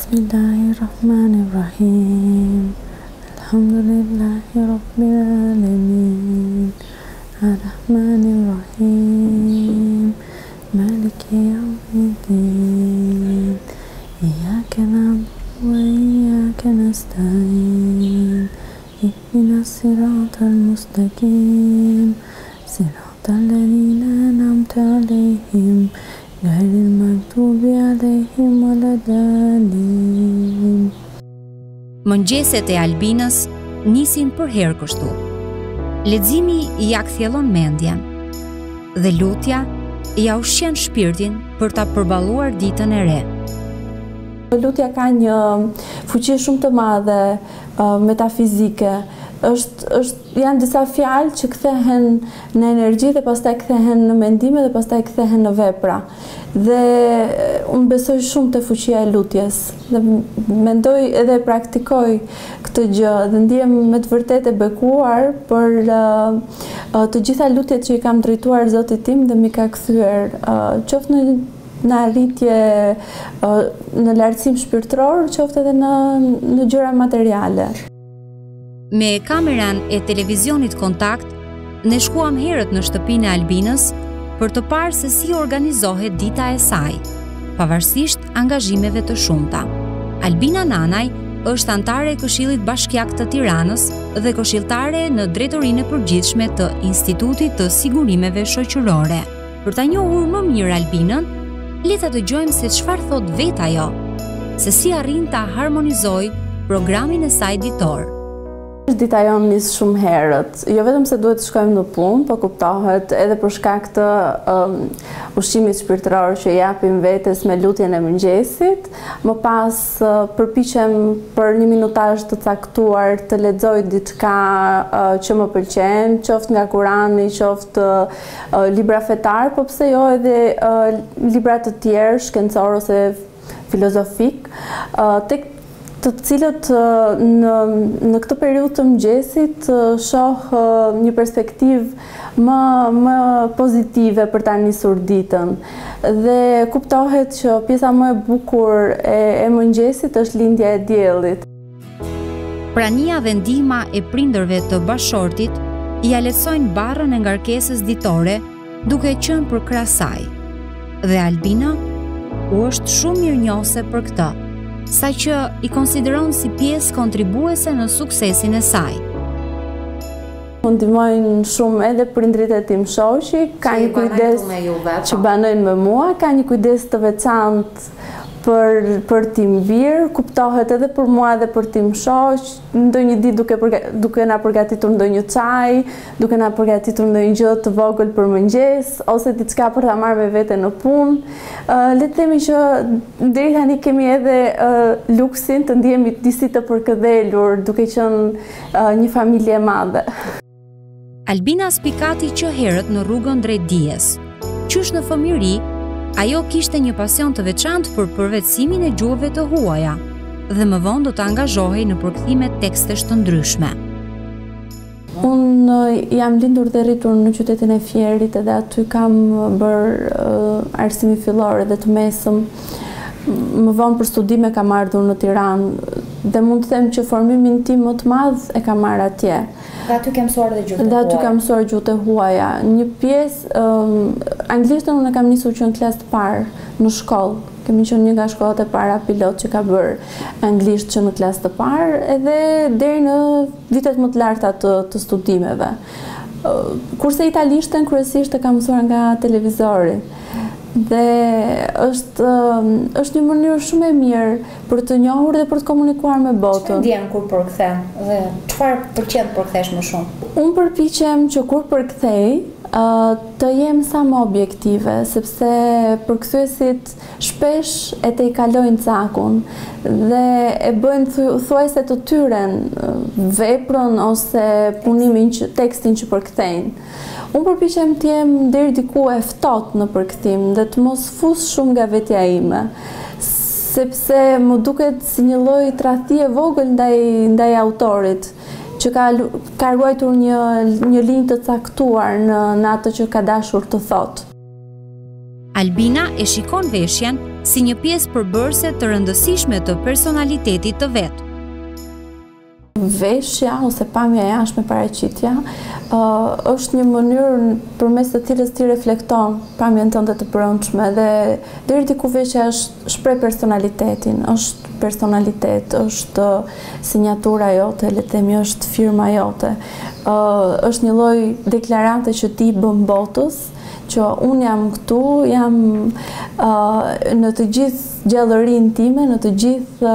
Bismillahirrahmanirrahim. Alhamdulillahi Rabbil Alamin. Ar-Rahmanir-Rahim. Maliki Yawmiddin. Iyyaka na'budu wa iyyaka nasta'in. Ihdinas siratal mustaqim. Siratal ladzina an'amta 'alaihim. Ghayril maghdubi 'alaihim waladdallin. Mëngjeset e Albinës nisin për herë kështu. Leximi ja kthjellon mendjen dhe lutja ja ushqen shpirtin për ta përballuar ditën e re. Lutja ka një fuqi shumë të madhe metafizike. Janë disa fjalë që kthehen në energji dhe pastaj kthehen në mendime dhe pastaj kthehen në vepra. Dhe unë besoj shumë te fuqia e lutjes. Dhe mendoj edhe praktikoj këtë gjë dhe ndihem me të vërtetë e bekuar për të gjitha lutjet që i kam drejtuar Zotit tim dhe mi ka kthyer qoftë në arritje në lartësim shpirtëror, qoftë edhe në gjëra materiale. Me kameran e televizionit Kontakt, ne shkuam herët në shtëpinë e Albinës për të parë se si organizohet dita e saj, pavarësisht angazhimeve të shumta. Albina Nanaj është antare e Këshillit Bashkiak të Tiranës dhe këshilltare në drejtorinë e përgjithshme të Institutit të Sigurimeve Shoqërore. Për ta njohur më mirë Albinën, le ta dëgjojmë se çfarë thot vetë ajo, se si arrin ta harmonizojë programin e saj ditor. Dita jonë nis shumë herët, jo vetëm se duhet të shkojmë në punë, po kuptohet edhe për shkak të ushqimit shpirtëror që japim vetes me lutjen e mëngjesit. Më pas përpiqem për një minutazh të caktuar të lexoj diçka që më pëlqen, qoftë nga Kurani, qoftë libra fetar, po pse jo edhe libra të tjerë shkencor ose filozofik, tek të cilët në këtë periudhë të mëngjesit shoh një perspektivë më pozitive për ta nisur ditën. Dhe kuptohet që pjesa më e bukur e mëngjesit është lindja e diellit. Prania dhe ndihma e prindërve të bashortit ja lehtësojnë barrën e ngarkesës ditore duke qenë përkrah saj. Dhe Albina u është shumë mirënjohëse për këtë, saqë i konsideron si pjesë kontribuese në suksesin e saj. Më ndihmojnë shumë edhe prindrit e tim shoqi, ka një kujdes që banojnë me mua, ka një kujdes të veçantë për tim birë, kuptohet edhe për mua dhe për tim shoq, ndonjë ditë duke na përgatitur ndonjë çaj, duke na përgatitur ndonjë gjë të vogël për mëngjes, ose diçka për ta marrë me vete në punë. Le të themi që deri tani kemi edhe luksin të ndihemi disi të përkëdhelur, duke qenë një familje e madhe. Albina spikati që herët në rrugën drejt dijes. Qysh në fëmijëri, ajo kishte një pasion të veçantë për përvetësimin e gjuhëve të huaja dhe më vonë do të angazhohej në përkthime tekstesh të ndryshme. Unë jam lindur dhe rritur në qytetin e Fierit edhe aty kam bërë arsimi fillor dhe të mesëm. Më vonë për studime kam ardhur në Tiranë dhe mund të them që formimin tim më të madh e kam marrë atje. Dhe aty ke mësuar dhe gjuhët e huaja? Dhe aty kam mësuar gjuhët e huaja. Një pjesë, anglishtën unë kam nisur që në klasë të parë në shkollë. Kemi qenë një nga shkollat e para pilot që ka bërë anglisht që në klasë të parë edhe deri në vitet më të larta të studimeve. Kurse italishtën kryesisht e kam mësuar nga televizori. Dhe është një mënyrë shumë e mirë për të njohur dhe për të komunikuar me botën. Çfarë ndjen kur përkthen dhe çfarë pëlqen të përkthesh më shumë? Unë përpiqem që kur përkthej të jem sa më objektive, sepse përkthyesit shpesh e tejkalojnë cakun dhe e bëjnë thuajse të tyren veprën ose punimin tekstin që përkthejnë. Unë përpiqem të jem deri diku e ftohtë në përkthim dhe të mos fus shumë nga vetja ime, sepse më duket si një lloj tradhtie vogël ndaj autorit, që ka ruajtur një linjë të caktuar në atë që ka dashur të thotë. Albina e shikon veshjen si një pjesë përbërëse të rëndësishme të personalitetit të vetë. Veshja ose pamja jashtme, paraqitja, është një mënyrë përmes të cilës ti reflekton pamjen tënde të brendshme dhe deri diku veshja shpreh personalitetin, është personalitet, është sinjatura jote, le të themi, është firma jote. Është një lloj deklarante që ti bën botës që unë jam këtu, jam në të gjithë gjallërinë time, në të gjithë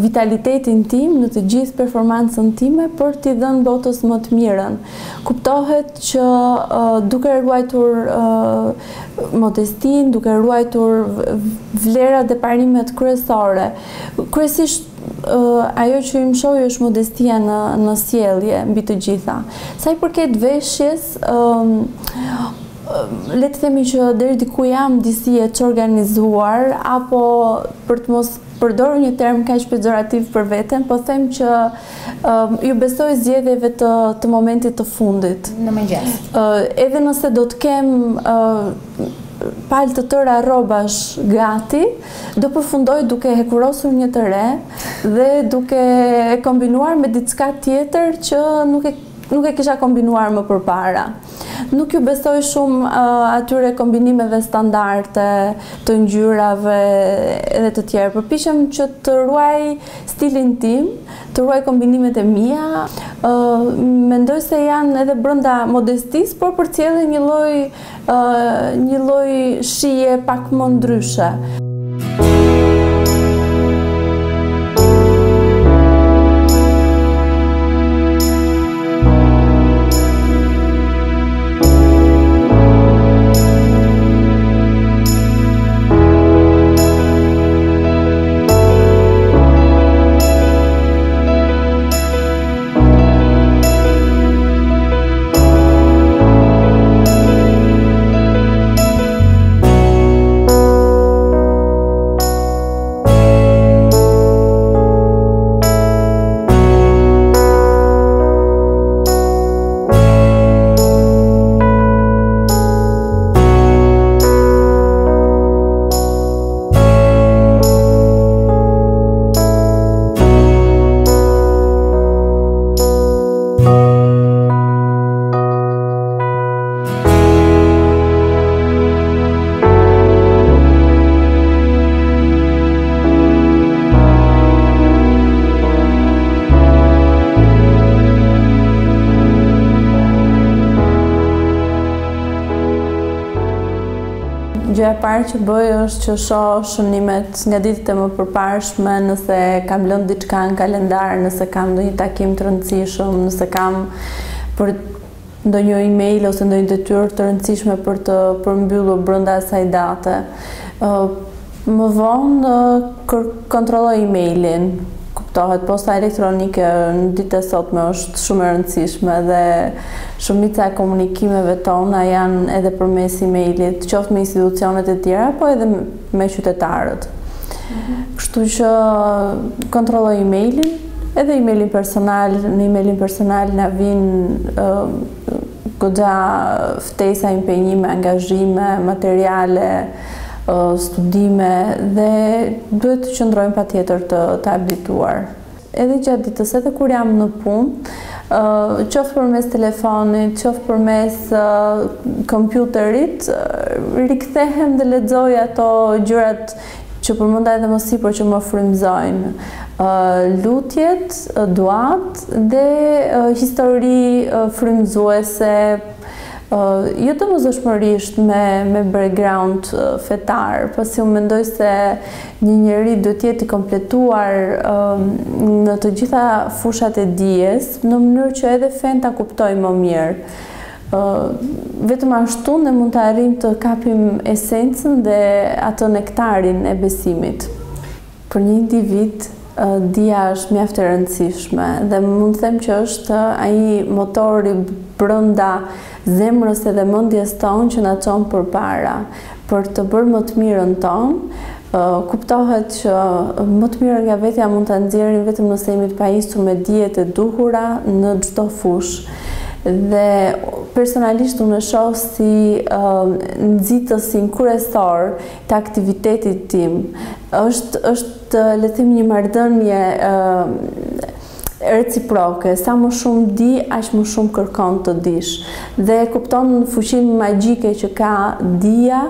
vitalitetin tim, në të gjithë performancën time për t'i dhënë botës më të mirën. Kuptohet që duke ruajtur modestinë, duke ruajtur vlerat dhe parimet kryesore, kryesisht ajo që i më shohë është modestia në sjellje mbi të gjitha. Sa i përket veshjes, le të themi që deri diku jam disi e çorganizuar, apo për të mos përdorur një term kaq pejorativ për veten, po them që ju besoj zgjedhjeve të momentit të fundit. Në mëngjes. Edhe nëse do të kem palë të tëra rrobash gati, do përfundoj duke hekurosur një të re dhe duke e kombinuar me diçka tjetër që nuk e kisha kombinuar më përpara. Nuk ju besoj shumë atyre kombinimeve standarde të ngjyrave edhe të tjerë. Përpiqem që të ruaj stilin tim, të ruaj kombinimet e mia. Mendoj se janë edhe brenda modestisë, por përcjellen një lloj shije pak më ndryshe. Gjëja e parë që bëj është që shoh shënimet nga ditët e më përparshme, nëse kam lënë diçka në kalendar, nëse kam ndonjë takim të rëndësishëm, nëse kam për ndonjë email ose ndonjë detyrë të rëndësishme për të përmbyllur brenda asaj date. Më vonë kontrolloj emailin. Kuptohet, posta elektronike në ditët e sotme është shumë e rëndësishme dhe shumica e komunikimeve tona janë edhe përmes emailit, qoftë me institucionet e tjera, po edhe me qytetarët. Kështu që kontrolloj emailin, edhe emailin personal. Në emailin personal na vijnë goxha ftesa, impenjime, angazhime, materiale, studime dhe duhet të qëndrojmë patjetër të abituar. Edhe gjatë ditës, edhe kur jam në punë, qoftë përmes telefonit, qoftë përmes kompjuterit, rikthehem dhe lexoj ato gjërat që përmenda edhe më sipër që më frymëzojnë. Lutjet, duat dhe histori frymëzuese, jo domosdoshmërisht me background fetar, pasi unë mendoj se një njeri duhet jetë i kompletuar në të gjitha fushat e dijes, në mënyrë që edhe fen ta kuptoj më mirë. Vetëm ashtu ne mund të arrijmë të kapim esencën dhe atë nektarin e besimit. Për një individ, dia është mjaft e rëndësishme dhe mund të them që është ai motori brenda zemrës edhe mendjes tonë që na çon përpara për të bërë më të mirën tonë. Kuptohet që më të mirën nga vetja mund ta nxjerrim vetëm nëse jemi të pajisur me dijet e duhura në çdo fushë. Dhe personalisht unë e shoh si nxitësin kryesor të aktivitetit tim. Është le të them një marrëdhënie reciproke, sa më shumë di, aq më shumë kërkon të dish. Dhe kupton fuqinë magjike që ka dija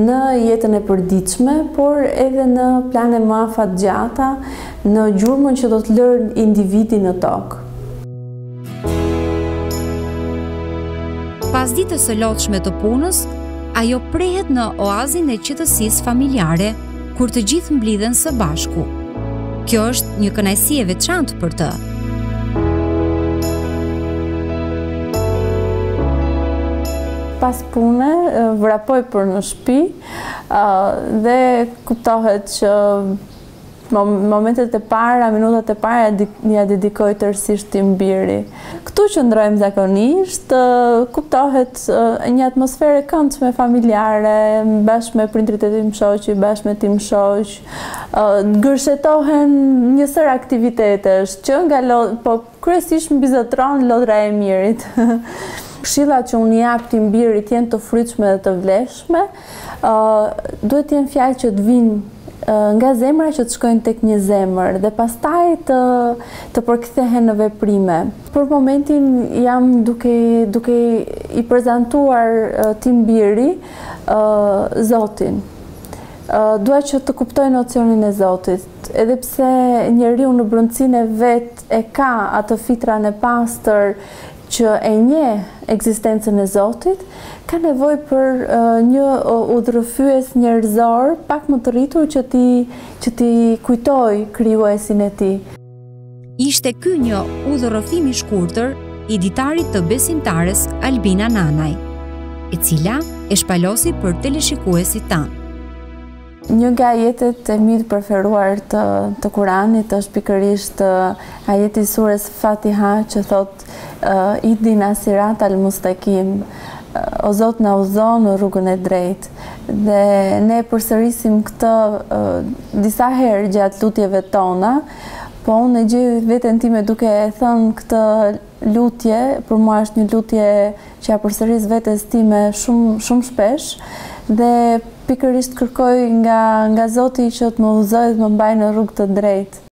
në jetën e përditshme, por edhe në plane më afatgjata, në gjurmën që do të lërë individi në tokë. Pas ditës së lodhshme të punës, ajo prehet në oazin e qetësisë familjare, kur të gjithë mblidhen së bashku. Kjo është një kënaqësi e veçantë për të. Pas pune, vrapoj për në shtëpi dhe kuptohet që momentet e para, minutat e para ja dedikoj tërësisht timbiri. Këtu qëndrojmë zakonisht, kuptohet një atmosferë e këndshme familjare, bashkë me prindrit e tim shoqi, bashkë me tim shoq. Gërshetohen një sër aktivitetesh që po kryesisht mbi zotron lodra e mirit. Këshillat që unë jap timbirit janë të frytshme dhe të vlefshme, duhet të jenë fjalë që të vinë nga zemra që të shkojnë tek një zemër dhe pastaj të përkthehen në veprime. Për momentin jam duke i prezantuar timbiri Zotin. Dua që të kuptoj nocionin e Zotit, edhe pse njeriu në brendsinë e vet e ka atë fitran e pastër që e njeh ekzistencën e Zotit, ka nevojë për një udhërrëfyes njerëzor pak më të rritur që ti kujtoj krijuesin e tij. Ishte ky një udhërrëfim i shkurtër i ditarit të besimtares Albina Nanaj, e cila e shpalosi për teleshikuesit tanë. Një nga ajetet e mi të preferuar të Kuranit është pikërisht ajeti surës Fatiha që thot Ihdina sirat al-mustaqim, o Zot na udhëzo në rrugën e drejtë. Dhe ne përsërisim këtë disa herë gjatë lutjeve tona, po unë e gjej veten time duke thënë këtë lutje, për mua është një lutje që ja përsëris vetes time shumë shpesh, dhe pikërisht kërkoj nga Zoti që të më udhëzojë dhe të më mbajë në rrugë të drejtë.